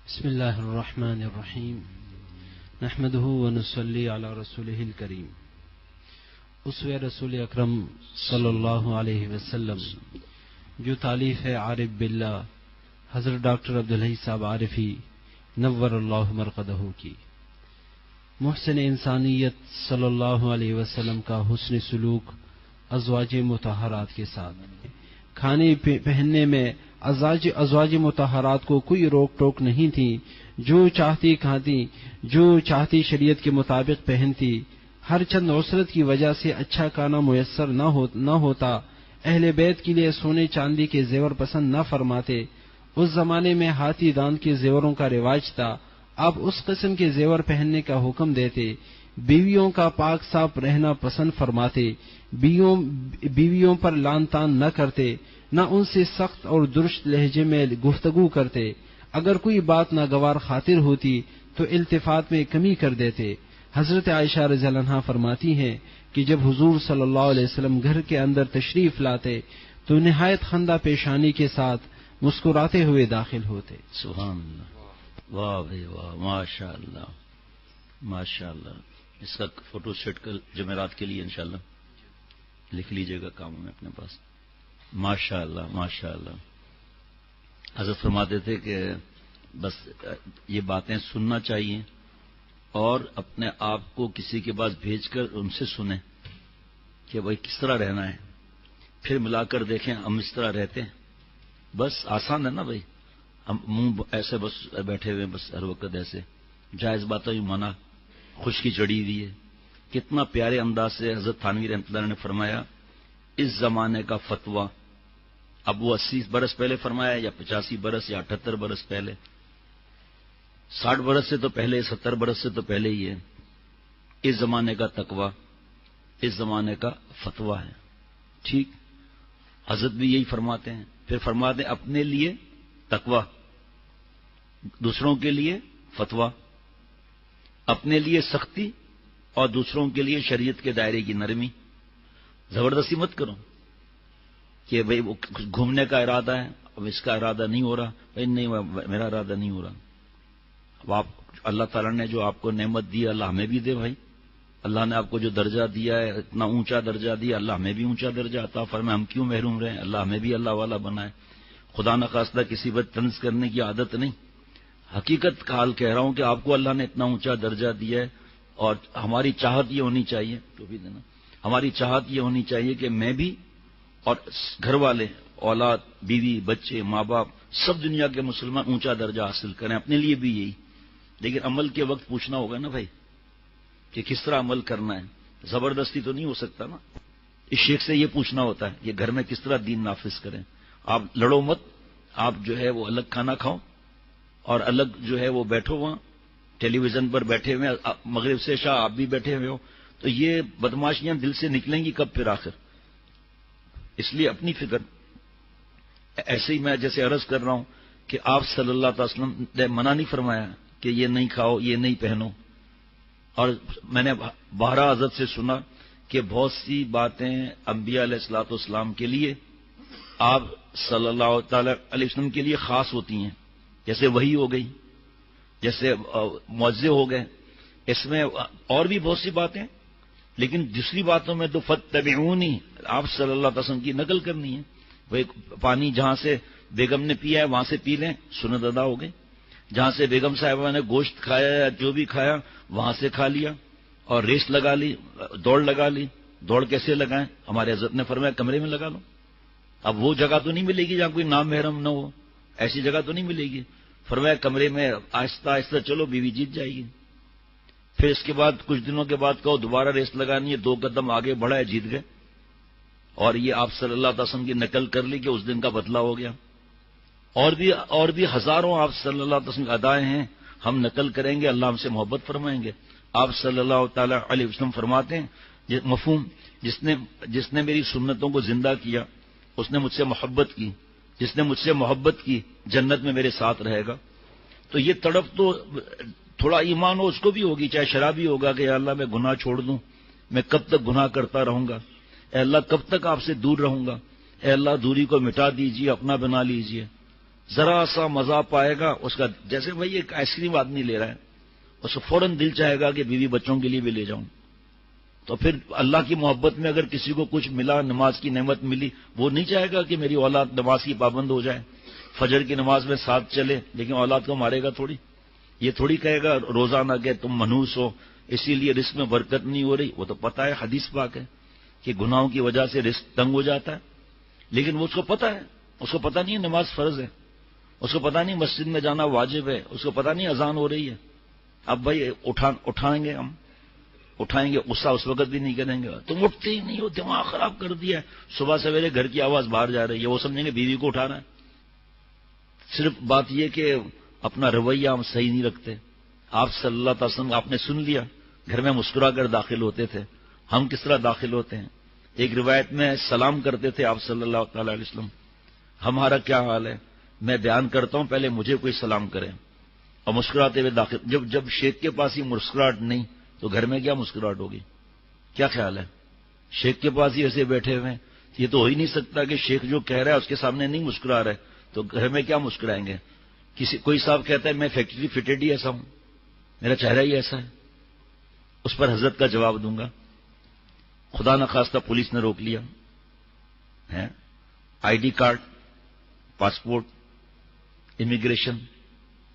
بسم اللہ الرحمن الرحیم نحمدہ ونصلی علی رسولہ الکریم. اسوہ رسول اکرم صلی اللہ علیہ وسلم جو تالیف ہے عارف باللہ حضرت ڈاکٹر عبدالحی صاحب عارفی نور اللہ مرقدہ کی. محسن انسانیت صلی اللہ علیہ وسلم کا حسن سلوک ازواج مطہرات کے ساتھ. کھانے پہننے میں ازواج مطہرات کو کوئی روک ٹوک نہیں تھی. جو چاہتی کھاتی، جو چاہتی شریعت کے مطابق پہنتی. ہر چند عسرت کی وجہ سے اچھا کھانا میسر نہ ہوتا. اہل بیت کے لیے سونے چاندی کے زیور پسند نہ فرماتے. اس زمانے میں ہاتھی دانت کے زیوروں کا رواج تھا. آپ اس قسم کے زیور پہننے کا حکم دیتے. بیویوں کا پاک صاف رہنا پسند فرماتے. بیویوں پر لان تان نہ کرتے، نہ ان سے سخت اور درست لہجے میں گفتگو کرتے. اگر کوئی بات ناگوار خاطر ہوتی تو التفات میں کمی کر دیتے. حضرت عائشہ رضی اللہ عنہا فرماتی ہیں کہ جب حضور صلی اللہ علیہ وسلم گھر کے اندر تشریف لاتے تو نہایت خندہ پیشانی کے ساتھ مسکراتے ہوئے داخل ہوتے. سبحان اللہ. واہ بھائی واہ، ماشاء اللہ ماشاء اللہ. اس کا فوٹو سیٹ کر جمعرات کے لیے انشاءاللہ لکھ لیجئے گا کاموں میں اپنے پاس. ماشاء اللہ ماشاء اللہ. حضرت فرماتے تھے کہ بس یہ باتیں سننا چاہیے اور اپنے آپ کو کسی کے پاس بھیج کر ان سے سنیں کہ بھائی کس طرح رہنا ہے، پھر ملا کر دیکھیں ہم اس طرح رہتے ہیں. بس آسان ہے نا بھائی، ہم منہ ایسے بس بیٹھے ہوئے بس ہر وقت ایسے جائز باتوں ہی منع خشکی چڑھی ہوئی ہے. کتنا پیارے انداز سے حضرت تھانوی رحمۃ اللہ نے فرمایا اس زمانے کا فتویٰ. اب وہ 80 برس پہلے فرمایا یا 85 برس یا 78 برس پہلے، 60 برس سے تو پہلے، 70 برس سے تو پہلے ہی ہے. اس زمانے کا تقویٰ اس زمانے کا فتویٰ ہے. ٹھیک، حضرت بھی یہی فرماتے ہیں. پھر فرماتے ہیں اپنے لیے تقویٰ، دوسروں کے لیے فتویٰ. اپنے لیے سختی اور دوسروں کے لیے شریعت کے دائرے کی نرمی. زبردستی مت کرو کہ بھئی وہ گھومنے کا ارادہ ہے، اب اس کا ارادہ نہیں ہو رہا، بھئی نہیں میرا ارادہ نہیں ہو رہا. اب آپ اللہ تعالیٰ نے جو آپ کو نعمت دی اللہ ہمیں بھی دے بھائی. اللہ نے آپ کو جو درجہ دیا ہے اتنا اونچا درجہ دیا، اللہ ہمیں بھی اونچا درجہ عطا فرمائے. ہم کیوں محروم رہیں؟ اللہ ہمیں بھی اللہ والا بنائے. خدا نخواستہ کسی پر طنز کرنے کی عادت نہیں، حقیقت کا حال کہہ رہا ہوں کہ آپ کو اللہ نے اتنا اونچا درجہ دیا ہے اور ہماری چاہت یہ ہونی چاہیے، جو بھی دینا، ہماری چاہت یہ ہونی چاہیے کہ میں بھی اور گھر والے، اولاد، بیوی، بچے، ماں باپ، سب دنیا کے مسلمان اونچا درجہ حاصل کریں. اپنے لیے بھی یہی، لیکن عمل کے وقت پوچھنا ہوگا نا بھائی کہ کس طرح عمل کرنا ہے. زبردستی تو نہیں ہو سکتا نا. اس شیخ سے یہ پوچھنا ہوتا ہے کہ گھر میں کس طرح دین نافذ کریں. آپ لڑو مت، آپ جو ہے وہ الگ کھانا کھاؤ اور الگ جو ہے وہ بیٹھو وہاں ٹیلی ویژن پر بیٹھے ہوئے، مغرب سے شاہ آپ بھی بیٹھے ہوئے ہو، تو یہ بدماشیاں دل سے نکلیں گی کب پھر آخر. اس لیے اپنی فکر. ایسے ہی میں جیسے عرض کر رہا ہوں کہ آپ صلی اللہ علیہ وسلم نے منع نہیں فرمایا کہ یہ نہیں کھاؤ یہ نہیں پہنو. اور میں نے بارہ حضرت سے سنا کہ بہت سی باتیں انبیاء علیہ الصلوۃ والسلام کے لیے آپ صلی اللہ تعالی علیہ وسلم کے لیے خاص ہوتی ہیں، جیسے وحی ہو گئی، جیسے معجزے ہو گئے. اس میں اور بھی بہت سی باتیں، لیکن دوسری باتوں میں تو فتبعونی، آپ صلی اللہ علیہ وسلم کی نقل کرنی ہے. وہ پانی جہاں سے بیگم نے پیا ہے وہاں سے پی لیں، سنت ادا ہو گئی. جہاں سے بیگم صاحبہ نے گوشت کھایا یا جو بھی کھایا وہاں سے کھا لیا اور ریس لگا لی، دوڑ لگا لی. دوڑ کیسے لگائیں؟ ہمارے حضرت نے فرمایا کمرے میں لگا لو. اب وہ جگہ تو نہیں ملے گی جہاں کوئی نام محرم نہ ہو، ایسی جگہ تو نہیں ملے گی. فرمایا کمرے میں آہستہ آہستہ چلو، بیوی جیت جائے گی. پھر اس کے بعد کچھ دنوں کے بعد کہو دوبارہ ریس لگانی ہے، 2 قدم آگے بڑھائے جیت گئے. اور یہ آپ صلی اللہ علیہ وسلم کی نقل کر لی کہ اس دن کا بدلہ ہو گیا. اور بھی ہزاروں آپ صلی اللہ علیہ وسلم کی ادائیں ہیں، ہم نقل کریں گے، اللہ ہم سے محبت فرمائیں گے. آپ صلی اللہ تعالی علیہ وسلم فرماتے ہیں مفہوم، جس نے میری سنتوں کو زندہ کیا اس نے مجھ سے محبت کی، جس نے مجھ سے محبت کی جنت میں میرے ساتھ رہے گا. تو یہ تڑپ تو تھوڑا ایمان ہو اس کو بھی ہوگی، چاہے شرابی ہوگا کہ یا اللہ میں گناہ چھوڑ دوں، میں کب تک گناہ کرتا رہوں گا، اے اللہ کب تک آپ سے دور رہوں گا. اے اللہ دوری کو مٹا دیجیے، اپنا بنا لیجیے، ذرا سا مزہ پائے گا اس کا، جیسے بھائی ایک آئس کریم آدمی لے رہا ہے، اس کو فوراً دل چاہے گا کہ بیوی بچوں کے لیے بھی لے جاؤں. تو پھر اللہ کی محبت میں اگر کسی کو کچھ ملا، نماز کی نعمت ملی، وہ نہیں چاہے گا کہ میری اولاد نماز کی پابند ہو جائے، فجر کی نماز میں ساتھ چلے، لیکن اولاد کو مارے گا تھوڑی. یہ تھوڑی کہے گا روزانہ کہ تم منحوس ہو اسی لیے رزق میں برکت نہیں ہو رہی. وہ تو پتہ ہے، حدیث پاک ہے کہ گناہوں کی وجہ سے رزق تنگ ہو جاتا ہے، لیکن وہ اس کو پتہ ہے، اس کو پتہ نہیں ہے نماز فرض ہے، اس کو پتہ نہیں مسجد میں جانا واجب ہے، اس کو پتہ نہیں اذان ہو رہی ہے. اب بھائی اٹھائیں گے، ہم اٹھائیں گے، غصہ اس وقت بھی نہیں کریں گے، تم اٹھتے ہی نہیں ہو، دماغ خراب کر دیا ہے، صبح سویرے گھر کی آواز باہر جا رہی ہے، وہ سمجھیں گے بیوی کو اٹھا رہا ہے. صرف بات یہ کہ اپنا رویہ ہم صحیح نہیں رکھتے. آپ صلی اللہ علیہ وسلم آپ نے سن لیا، گھر میں مسکرا کر داخل ہوتے تھے، ہم کس طرح داخل ہوتے ہیں؟ ایک روایت میں سلام کرتے تھے آپ صلی اللہ تعالی علیہ وسلم. ہمارا کیا حال ہے؟ میں بیان کرتا ہوں، پہلے مجھے کوئی سلام کرے اور مسکراتے ہوئے داخل. جب شیخ کے پاس ہی مسکراہٹ نہیں تو گھر میں کیا مسکراہٹ ہوگی؟ کیا خیال ہے؟ شیخ کے پاس ہی ایسے بیٹھے ہوئے ہیں، یہ تو ہو ہی نہیں سکتا کہ شیخ جو کہہ رہا ہے اس کے سامنے نہیں مسکرا رہے، تو گھر میں کیا مسکرائیں گے؟ کوئی صاحب کہتا ہے میں فیکٹری فٹڈ ہی ایسا ہوں، میرا چہرہ ہی ایسا ہے، اس پر حضرت کا جواب دوں گا. خدا نخواستہ پولیس نے روک لیا ہے، I D card, passport, immigration,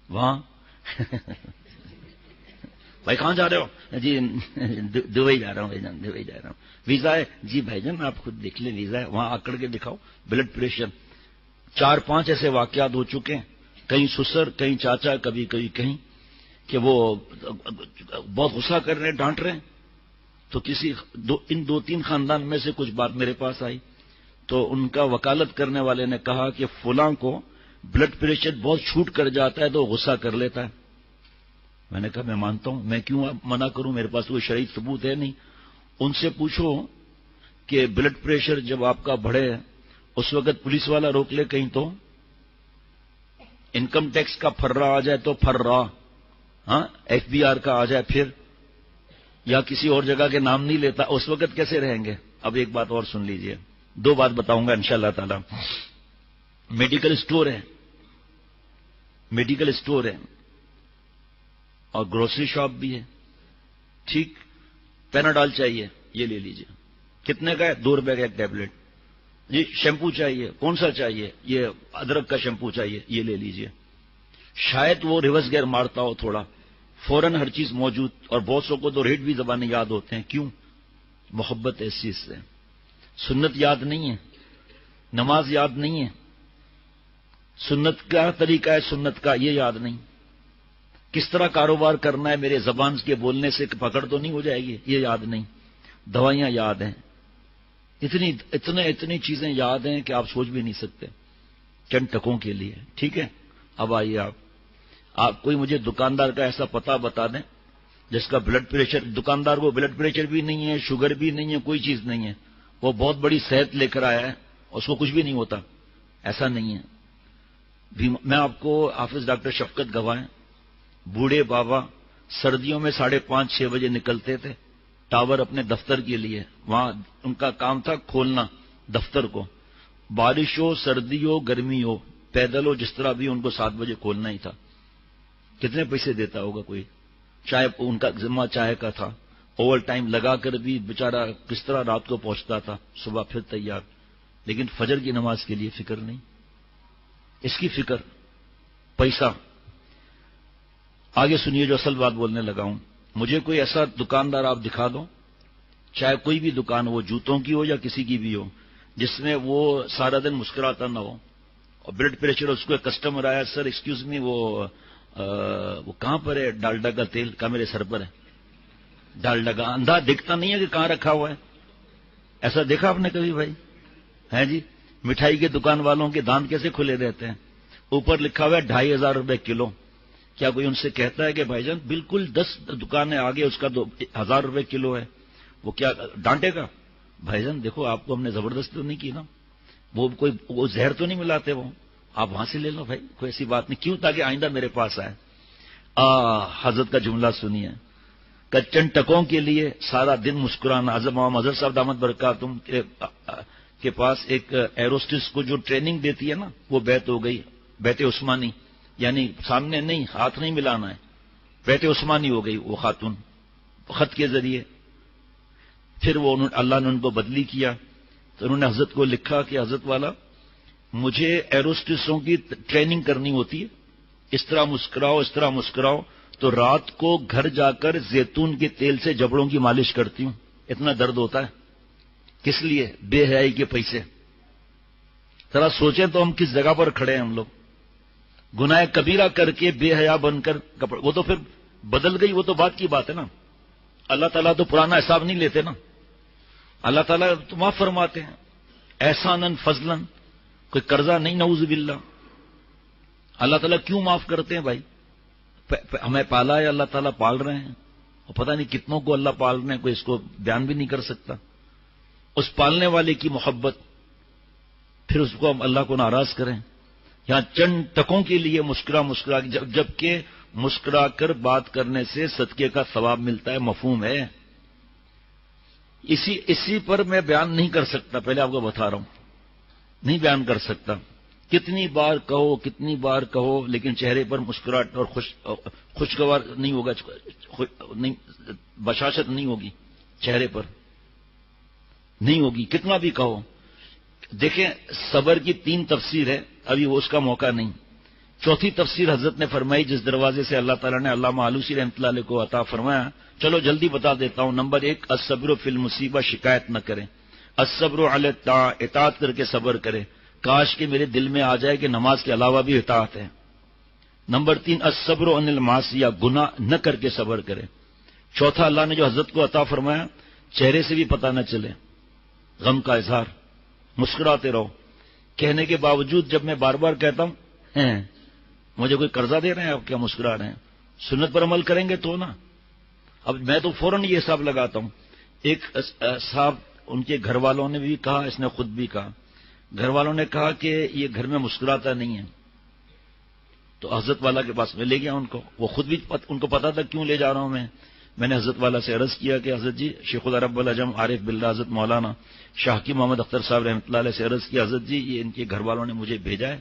وہاں بھائی کہاں جا رہے ہو؟ جی دبئی جا رہا ہوں بھائی جان، دبئی جا رہا ہوں. ویزا ہے؟ جی بھائی جان آپ خود دیکھ لیں ویزا ہے، وہاں آکڑ کے دکھاؤ. Blood pressure. 4-5 ایسے واقعات ہو چکے ہیں، کہیں سسر کہیں چاچا کبھی کہیں کہ وہ بہت غصہ کر رہے ہیں، ڈانٹ رہے ہیں. تو ان 2-3 خاندان میں سے کچھ بات میرے پاس آئی، تو ان کا وکالت کرنے والے نے کہا کہ فلاں کو بلڈ پریشر بہت چھوٹ کر جاتا ہے تو غصہ کر لیتا ہے. میں نے کہا میں مانتا ہوں، میں کیوں منع کروں، میرے پاس کوئی شرعی ثبوت ہے نہیں. ان سے پوچھو کہ بلڈ پریشر جب آپ کا بڑھے اس وقت پولیس والا روک لے کہیں، تو انکم ٹیکس کا پھرا آ جائے تو پھرا، ہاں ایف بی آر کا آ جائے پھر، یا کسی اور جگہ کے نام نہیں لیتا، اس وقت کیسے رہیں گے؟ اب ایک بات اور سن لیجئے، 2 بات بتاؤں گا انشاءاللہ تعالی. میڈیکل اسٹور ہے اور گروسری شاپ بھی ہے، ٹھیک. پیناڈال چاہیے، یہ لے لیجئے. کتنے کا ہے؟ 2 روپے کا ایک ٹیبلٹ. جی شیمپو چاہیے، کون سا چاہیے؟ یہ ادرک کا شیمپو چاہیے، یہ لے لیجئے. شاید وہ ریورس گیئر مارتا ہو تھوڑا، فوراً ہر چیز موجود. اور بہت سو کو تو ریٹ بھی زبانیں یاد ہوتے ہیں. کیوں؟ محبت ہے اس چیز سے. سنت یاد نہیں ہے، نماز یاد نہیں ہے، سنت کا طریقہ ہے سنت کا یہ یاد نہیں، کس طرح کاروبار کرنا ہے میرے زبان کے بولنے سے پکڑ تو نہیں ہو جائے گی یہ یاد نہیں. دوائیاں یاد ہیں، اتنی چیزیں یاد ہیں کہ آپ سوچ بھی نہیں سکتے چند ٹکوں کے لیے. ٹھیک ہے. اب آئیے آپ کوئی مجھے دکاندار کا ایسا پتہ بتا دیں جس کا بلڈ پریشر، دکاندار کو بلڈ پریشر بھی نہیں ہے، شوگر بھی نہیں ہے، کوئی چیز نہیں ہے، وہ بہت بڑی صحت لے کر آیا ہے، اس کو کچھ بھی نہیں ہوتا. ایسا نہیں ہے. میں آپ کو حافظ ڈاکٹر شفقت گواہ، بوڑھے بابا سردیوں میں 5:30-6 بجے نکلتے تھے ٹاور اپنے دفتر کے لیے، وہاں ان کا کام تھا کھولنا دفتر کو، بارش ہو سردی ہو گرمی ہو پیدل ہو جس طرح بھی ان کو 7 بجے کھولنا ہی تھا. کتنے پیسے دیتا ہوگا کوئی؟ چائے ان کا ذمہ چائے کا تھا، اوور ٹائم لگا کر بھی بیچارہ کس طرح رات کو پہنچتا تھا، صبح پھر تیار. لیکن فجر کی نماز کے لیے فکر نہیں، اس کی فکر پیسہ. آگے سنیے جو اصل بات بولنے لگا ہوں. مجھے کوئی ایسا دکاندار آپ دکھا دو، چاہے کوئی بھی دکان ہو، جوتوں کی ہو یا کسی کی بھی ہو، جس میں وہ سارا دن مسکراتا نہ ہو. اور بلڈ پریشر اس کو کسٹمر آیا، سر ایکسکیوز می وہ کہاں پر ہے ڈالڈا کا تیل؟ کا میرے سر پر ہے ڈالڈا کا. اندھا دکھتا نہیں ہے کہ کہاں رکھا ہوا ہے. ایسا دیکھا آپ نے کبھی بھائی؟ ہیں جی. مٹھائی کے دکان والوں کے دانت کیسے کھلے رہتے ہیں؟ اوپر لکھا ہوا ہے 2500 روپے کلو. کیا کوئی ان سے کہتا ہے کہ بھائی جان بالکل 10 دکانیں آگے اس کا 1000 روپے کلو ہے؟ وہ کیا ڈانٹے گا؟ بھائی جان دیکھو آپ کو ہم نے زبردستی تو نہیں کی نا، وہ زہر تو نہیں ملاتے، وہ آپ وہاں سے لے لو بھائی، کوئی ایسی بات نہیں. کیوں؟ تاکہ آئندہ میرے پاس آئے. حضرت کا جملہ سنیے، چند ٹکوں کے لیے سارا دن مسکرانا. حضرت محمد مظہر صاحب دامت برکاتہم کے کے پاس ایک ایروسٹس کو جو ٹریننگ دیتی ہے نا، وہ بیعت ہو گئی، بیعت عثمانی، یعنی سامنے نہیں، ہاتھ نہیں ملانا ہے، بیعت عثمانی ہو گئی وہ خاتون خط کے ذریعے۔ پھر وہ اللہ نے ان کو بدلی کیا، تو انہوں نے حضرت کو لکھا کہ حضرت والا مجھے ایروسٹسوں کی ٹریننگ کرنی ہوتی ہے، اس طرح مسکراؤ، اس طرح مسکراؤ، تو رات کو گھر جا کر زیتون کے تیل سے جبڑوں کی مالش کرتی ہوں، اتنا درد ہوتا ہے۔ کس لیے؟ بے حیائی کے پیسے۔ ذرا سوچیں تو ہم کس جگہ پر کھڑے ہیں ہم لوگ، گناہ کبیرہ کر کے بے حیا بن کر وہ تو پھر بدل گئی، وہ تو بات کی بات ہے نا، اللہ تعالیٰ تو پرانا حساب نہیں لیتے نا، اللہ تعالیٰ تو معاف فرماتے ہیں، احساناً فضلاً، کوئی قرضہ نہیں، نعوذ باللہ۔ اللہ تعالیٰ کیوں معاف کرتے ہیں بھائی؟ ہمیں پالا ہے اللہ تعالیٰ، پال رہے ہیں، اور پتہ نہیں کتنوں کو اللہ پال رہے ہیں، کوئی اس کو بیان بھی نہیں کر سکتا۔ اس پالنے والے کی محبت، پھر اس کو ہم اللہ کو ناراض کریں، یہاں چند ٹکوں کے لیے مسکرا جبکہ مسکرا کر بات کرنے سے صدقے کا ثواب ملتا ہے، مفہوم ہے۔ اسی پر میں بیان نہیں کر سکتا، پہلے آپ کو بتا رہا ہوں، نہیں بیان کر سکتا۔ کتنی بار کہو لیکن چہرے پر مسکراہٹ اور خوشگوار نہیں ہوگا، بشاشت نہیں ہوگی، چہرے پر نہیں ہوگی، کتنا بھی کہو۔ دیکھیں صبر کی 3 تفسیر ہے، ابھی وہ اس کا موقع نہیں۔ چوتھی تفسیر حضرت نے فرمائی جس دروازے سے اللہ تعالیٰ نے علامہ آلوسی رحمۃ اللہ علیہ کو عطا فرمایا، چلو جلدی بتا دیتا ہوں۔ نمبر 1، الصبر فی المصیبہ، شکایت نہ کریں۔ الصبر علی الطاعہ، اطاعت کر کے صبر کرے، کاش کہ میرے دل میں آ جائے کہ نماز کے علاوہ بھی اطاعت ہے۔ نمبر 3، الصبر عن المعصیہ، گناہ نہ کر کے صبر کرے۔ چوتھا، اللہ نے جو حضرت کو عطا فرمایا، چہرے سے بھی پتہ نہ چلے، غم کا اظہار، مسکراتے رہو۔ کہنے کے باوجود جب میں بار بار کہتا ہوں مجھے کوئی قرضہ دے رہے ہیں، آپ کیا مسکرا رہے ہیں؟ سنت پر عمل کریں گے تو نا۔ اب میں تو فوراً یہ حساب لگاتا ہوں۔ ایک صاحب، ان کے گھر والوں نے بھی کہا، اس نے خود بھی کہا، گھر والوں نے کہا کہ یہ گھر میں مسکراتا نہیں ہے، تو حضرت والا کے پاس میں لے گیا ان کو، وہ خود بھی ان کو پتا تھا کیوں لے جا رہا ہوں میں نے حضرت والا سے عرض کیا کہ حضرت جی، شیخ العرب العجم عارف باللہ حضرت مولانا شاہکی محمد اختر صاحب رحمۃ اللہ علیہ سے عرض کیا، حضرت جی یہ ان کے گھر والوں نے مجھے بھیجا ہے،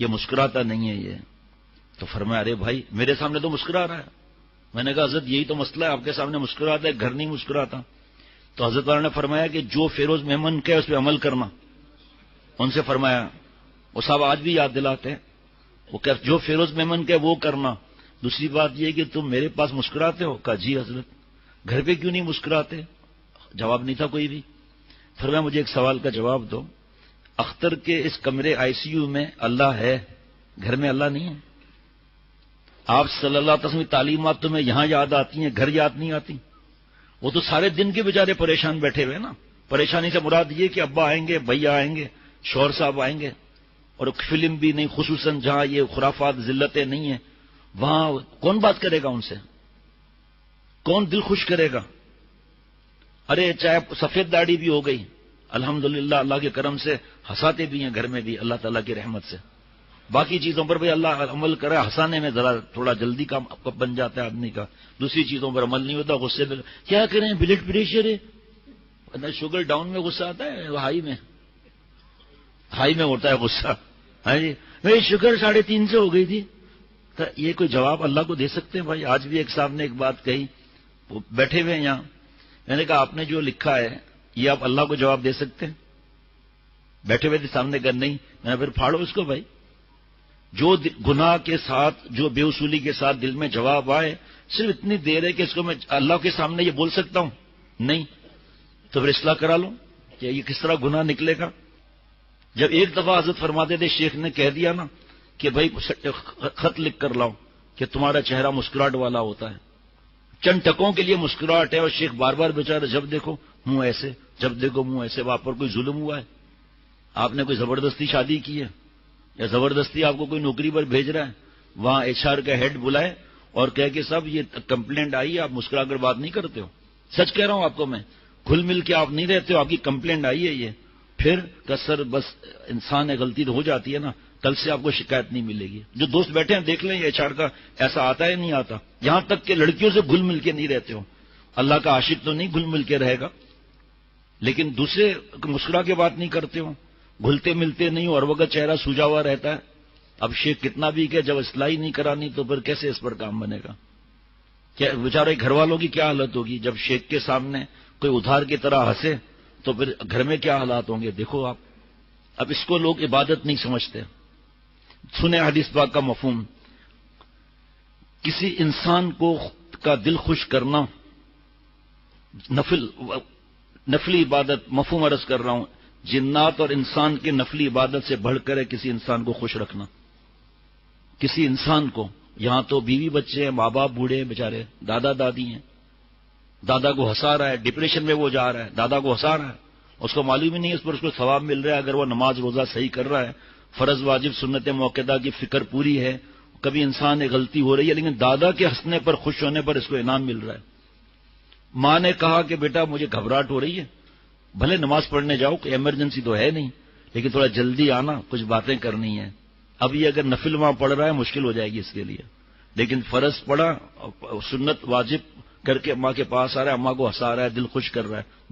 یہ مسکراتا نہیں ہے یہ۔ تو فرمایا ارے بھائی میرے سامنے تو مسکرا رہا ہے۔ میں نے کہا حضرت یہی تو مسئلہ ہے، آپ کے سامنے مسکراتا ہے، گھر نہیں مسکراتا۔ تو حضرت والا نے فرمایا کہ جو فیروز میمن کا اس پہ عمل کرنا۔ ان سے فرمایا، وہ صاحب آج بھی یاد دلاتے ہیں، وہ کہ جو فیروز میمن کا وہ کرنا۔ دوسری بات یہ کہ تم میرے پاس مسکراتے ہو؟ کہا جی حضرت۔ گھر پہ کیوں نہیں مسکراتے؟ جواب نہیں تھا کوئی بھی۔ فرمایا مجھے ایک سوال کا جواب دو، اختر کے اس کمرے ICU میں اللہ ہے، گھر میں اللہ نہیں ہے؟ آپ صلی اللہ علیہ وسلم کی تعلیمات تمہیں یہاں یاد آتی ہیں، گھر یاد نہیں آتی؟ وہ تو سارے دن کے بیچارے پریشان بیٹھے ہوئے نا۔ پریشانی سے مراد یہ کہ ابا آئیں گے، بھیا آئیں گے، شوہر صاحب آئیں گے، اور فلم بھی نہیں، خصوصاً جہاں یہ خرافات ذلتیں نہیں ہیں، وہاں کون بات کرے گا ان سے؟ کون دل خوش کرے گا؟ ارے چاہے سفید داڑھی بھی ہو گئی، الحمدللہ اللہ کے کرم سے ہنساتے بھی ہیں گھر میں بھی اللہ تعالیٰ کی رحمت سے۔ باقی چیزوں پر بھی اللہ عمل کرے، ہنسانے میں ذرا تھوڑا جلدی کام بن جاتا ہے آدمی کا، دوسری چیزوں پر عمل نہیں ہوتا، غصے میں کیا کریں، بلڈ پریشر ہے، شوگر ڈاؤن میں غصہ آتا ہے، ہائی میں ہوتا ہے غصہ۔ ہاں جی میری شوگر 350 ہو گئی تھی۔ تو یہ کوئی جواب اللہ کو دے سکتے ہیں بھائی؟ آج بھی ایک صاحب نے ایک بات کہی، وہ بیٹھے ہوئے ہیں یہاں، میں نے کہا آپ نے جو لکھا ہے یہ آپ اللہ کو جواب دے سکتے ہیں؟ بیٹھے ہوئے تھے سامنے، کہا نہیں۔ میں نے پھر پھاڑو اس کو بھائی، جو گناہ کے ساتھ، جو بے اصولی کے ساتھ دل میں جواب آئے، صرف اتنی دیر ہے کہ اس کو میں اللہ کے سامنے یہ بول سکتا ہوں؟ نہیں، تو پھر اصلاح کرا لو کہ یہ کس طرح گناہ نکلے گا۔ جب ایک دفعہ حضرت فرماتے تھے، شیخ نے کہہ دیا نا کہ بھائی خط لکھ کر لاؤ کہ تمہارا چہرہ مسکراہٹ والا ہوتا ہے، چند ٹکوں کے لیے مسکراہٹ ہے، اور شیخ بار بار بیچارہ جب دیکھو منہ ایسے، جب دیکھو منہ ایسے۔ وہاں پر کوئی ظلم ہوا ہے؟ آپ نے کوئی زبردستی شادی کی ہے، یا زبردستی آپ کو کوئی نوکری پر بھیج رہا ہے؟ وہاں HR کا ہیڈ بلائے اور کہہ کہ صاحب یہ کمپلینٹ آئی ہے، آپ مسکرا کر بات نہیں کرتے ہو۔ سچ کہہ رہا ہوں آپ کو میں، کھل مل کے آپ نہیں رہتے ہو، آپ کی کمپلینٹ آئی ہے یہ، پھر کہ سر بس انسان ہے، غلطی تو ہو جاتی ہے نا، کل سے آپ کو شکایت نہیں ملے گی۔ جو دوست بیٹھے ہیں دیکھ لیں یہ HR کا ایسا آتا ہے نہیں آتا، یہاں تک کہ لڑکیوں سے گھل مل کے نہیں رہتے ہو۔ اللہ کا عاشق تو نہیں گھل مل کے رہے گا، لیکن دوسرے مسکرا کے بات نہیں کرتے ہو، گھلتے ملتے نہیں ہو، اور وقت چہرہ سوجا ہوا رہتا ہے. اب شیخ کتنا بھی کہ جب اصلاحی نہیں کرانی تو پھر کیسے اس پر کام بنے گا؟ کیا بیچارے گھر والوں کی کیا حالت ہوگی جب شیخ کے سامنے کوئی ادھار کی طرح ہنسے تو پھر گھر میں کیا حالات ہوں گے؟ دیکھو آپ، اب اس کو لوگ عبادت نہیں سمجھتے. سنیں حدیث پاک کا مفہوم. کسی انسان کو کا دل خوش کرنا نفلی عبادت، مفہوم عرض کر رہا ہوں، جنات اور انسان کی نفلی عبادت سے بڑھ کر ہے کسی انسان کو خوش رکھنا. کسی انسان کو، یہاں تو بیوی بچے ہیں، ماں باپ بوڑھے ہیں بیچارے، دادا دادی ہیں، دادا کو ہنسا رہا ہے، ڈپریشن میں وہ جا رہا ہے، دادا کو ہنسا رہا ہے، اس کو معلوم ہی نہیں اس پر اس کو ثواب مل رہا ہے اگر وہ نماز روزہ صحیح کر رہا ہے، فرض واجب سنت موقعہ کی فکر پوری ہے. کبھی انسان ایک غلطی ہو رہی ہے لیکن دادا کے ہنسنے پر، خوش ہونے پر اس کو انعام مل رہا ہے. ماں نے کہا کہ بیٹا مجھے گھبراہٹ ہو رہی ہے، بھلے نماز پڑھنے جاؤ، کوئی ایمرجنسی تو ہے نہیں، لیکن تھوڑا جلدی آنا، کچھ باتیں کرنی ہیں. اب یہ اگر نفل وہاں پڑھ رہا ہے مشکل ہو جائے گی اس کے لیے، لیکن فرض پڑھا، سنت واجب کر کے اماں کے پاس آ رہا ہے، اماں کو ہنسا رہا ہے، دل خوش کر رہا ہے،